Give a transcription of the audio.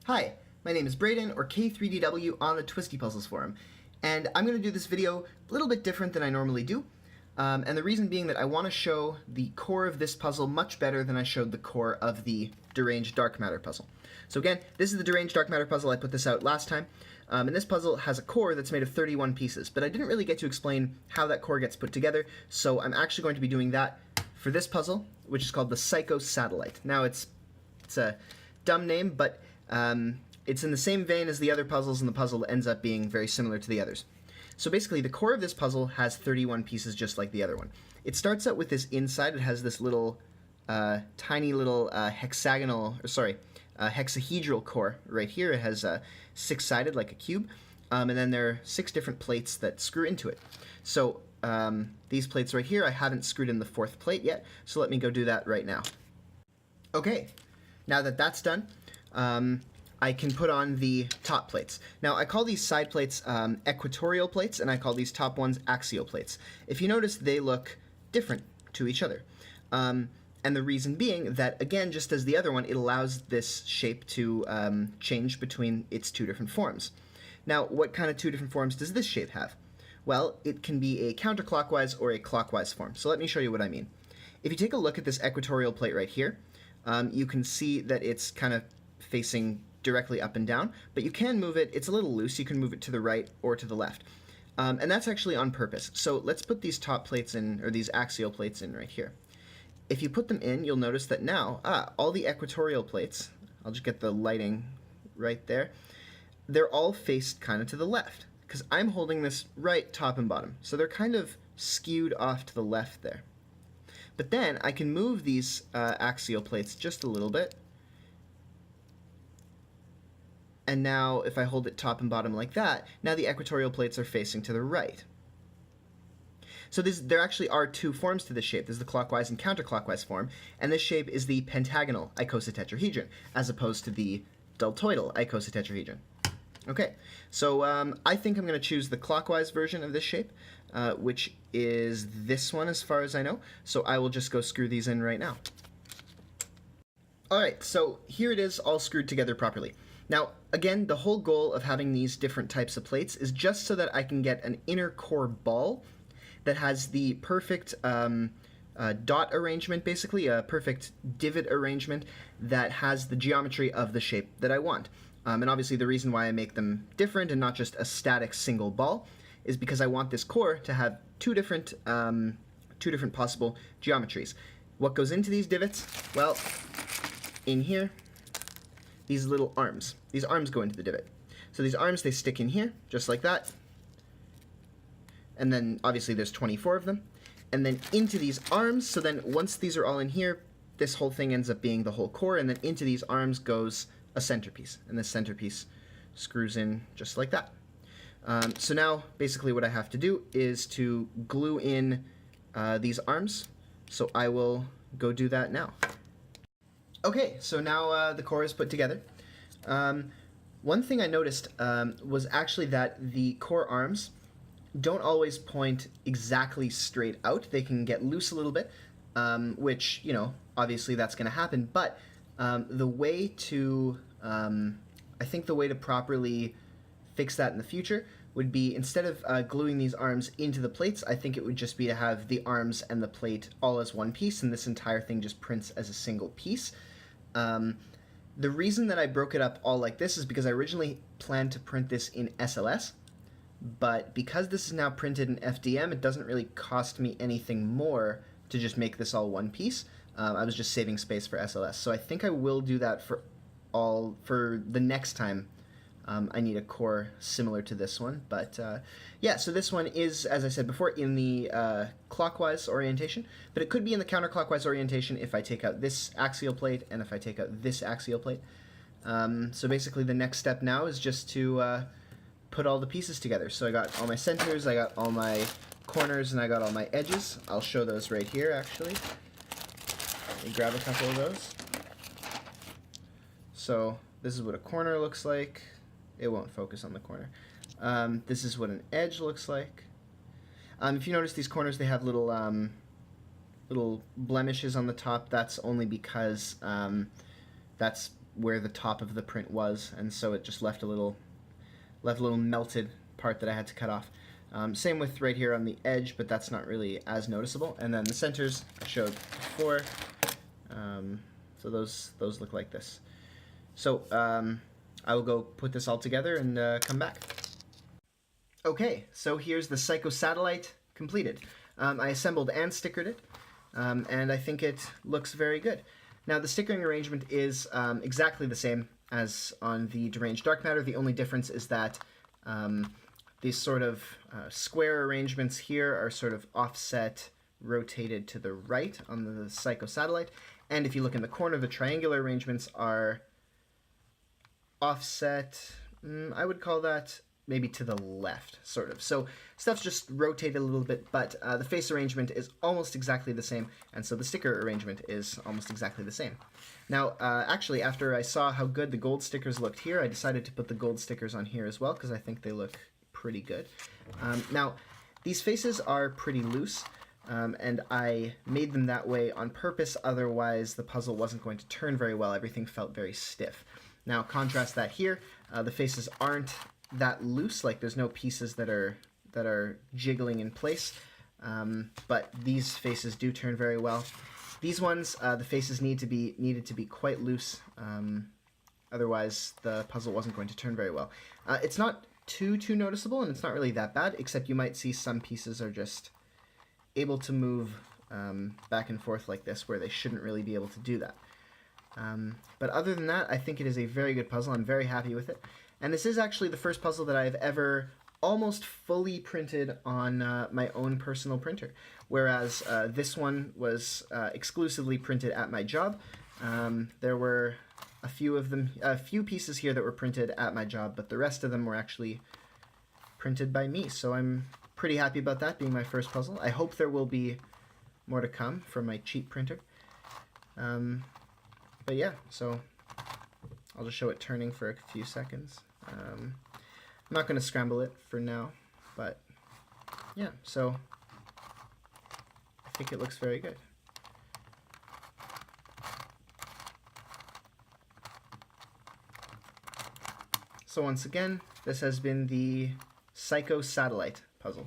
Hi, my name is Braden, or K3DW on the Twisty Puzzles forum, and I'm going to do this video a little bit different than I normally do, and the reason being that I want to show the core of this puzzle much better than I showed the core of the Deranged Dark Matter puzzle. So again, this is the Deranged Dark Matter puzzle. I put this out last time, and this puzzle has a core that's made of 31 pieces, but I didn't really get to explain how that core gets put together, so I'm actually going to be doing that for this puzzle, which is called the Psatellite. Now it's a dumb name, but it's in the same vein as the other puzzles, and the puzzle ends up being very similar to the others. So basically, the core of this puzzle has 31 pieces just like the other one. It starts out with this inside. It has this little, tiny little hexahedral core right here. It has six-sided like a cube, and then there are 6 different plates that screw into it. So these plates right here, I haven't screwed in the 4th plate yet, so let me go do that right now. Okay, now that that's done, I can put on the top plates. Now, I call these side plates equatorial plates, and I call these top ones axial plates. If you notice, they look different to each other. And the reason being that, again, just as the other one, it allows this shape to change between its 2 different forms. Now, what kind of 2 different forms does this shape have? Well, it can be a counterclockwise or a clockwise form. So let me show you what I mean. If you take a look at this equatorial plate right here, you can see that it's kind of facing directly up and down, but you can move it. It's a little loose. You can move it to the right or to the left. And that's actually on purpose. So let's put these top plates in, or these axial plates in right here. If you put them in, you'll notice that now, all the equatorial plates, I'll just get the lighting right there, they're all faced kind of to the left, because I'm holding this right top and bottom. So they're kind of skewed off to the left there. But then I can move these axial plates just a little bit. And now, if I hold it top and bottom like that, now the equatorial plates are facing to the right. So there actually are 2 forms to this shape. There's the clockwise and counterclockwise form, and this shape is the pentagonal icosatetrahedron, as opposed to the deltoidal icosatetrahedron. Okay, so I think I'm going to choose the clockwise version of this shape, which is this one as far as I know. So I will just go screw these in right now. Alright, so here it is all screwed together properly. Now, again, the whole goal of having these different types of plates is just so that I can get an inner core ball that has the perfect dot arrangement, basically, a perfect divot arrangement that has the geometry of the shape that I want. And obviously the reason why I make them different and not just a static single ball is because I want this core to have two different possible geometries. What goes into these divots? Well, in here, these little arms. These arms go into the divot. So these arms, they stick in here, just like that. And then, obviously, there's 24 of them. And then into these arms, so then once these are all in here, this whole thing ends up being the whole core, and then into these arms goes a centerpiece. And this centerpiece screws in just like that. So now, basically, what I have to do is to glue in these arms. So I will go do that now. Okay, so now the core is put together. One thing I noticed was actually that the core arms don't always point exactly straight out. They can get loose a little bit, which, you know, obviously that's going to happen. But the way to, I think the way to properly fix that in the future would be, instead of gluing these arms into the plates, I think it would just be to have the arms and the plate all as one piece, and this entire thing just prints as a single piece. The reason that I broke it up all like this is because I originally planned to print this in SLS, but because this is now printed in FDM, it doesn't really cost me anything more to just make this all one piece. I was just saving space for SLS, so I think I will do that for the next time I need a core similar to this one. But yeah, so this one is, as I said before, in the clockwise orientation, but it could be in the counterclockwise orientation if I take out this axial plate and if I take out this axial plate. So basically the next step now is just to put all the pieces together. So I got all my centers, I got all my corners, and I got all my edges. I'll show those right here, actually. Let me grab a couple of those. So this is what a corner looks like. It won't focus on the corner. This is what an edge looks like. If you notice, these corners, they have little blemishes on the top. That's only because that's where the top of the print was, and so it just left a little melted part that I had to cut off. Same with right here on the edge, but that's not really as noticeable. And then the centers I showed before, so those look like this. So I will go put this all together and come back. Okay, so here's the Psatellite completed. I assembled and stickered it, and I think it looks very good. Now the stickering arrangement is exactly the same as on the Deranged Dark Matter. The only difference is that these sort of square arrangements here are sort of offset, rotated to the right on the Psatellite, and if you look in the corner, the triangular arrangements are offset, I would call that maybe to the left, sort of. So stuff's just rotated a little bit, but the face arrangement is almost exactly the same, and so the sticker arrangement is almost exactly the same. Now, actually, after I saw how good the gold stickers looked here, I decided to put the gold stickers on here as well, because I think they look pretty good. Now, these faces are pretty loose, and I made them that way on purpose, otherwise the puzzle wasn't going to turn very well. Everything felt very stiff. Now, contrast that here. The faces aren't that loose, like there's no pieces that are jiggling in place, but these faces do turn very well. These ones, the faces needed to be quite loose, otherwise the puzzle wasn't going to turn very well. It's not too noticeable, and it's not really that bad, except you might see some pieces are just able to move back and forth like this, where they shouldn't really be able to do that. But other than that, I think it is a very good puzzle. I'm very happy with it. And this is actually the first puzzle that I've ever almost fully printed on my own personal printer, whereas this one was exclusively printed at my job. There were a few pieces here that were printed at my job, but the rest of them were actually printed by me. So I'm pretty happy about that being my first puzzle. I hope there will be more to come from my cheap printer. But yeah, so I'll just show it turning for a few seconds. I'm not going to scramble it for now, but yeah, so I think it looks very good. So once again, this has been the Psatellite puzzle.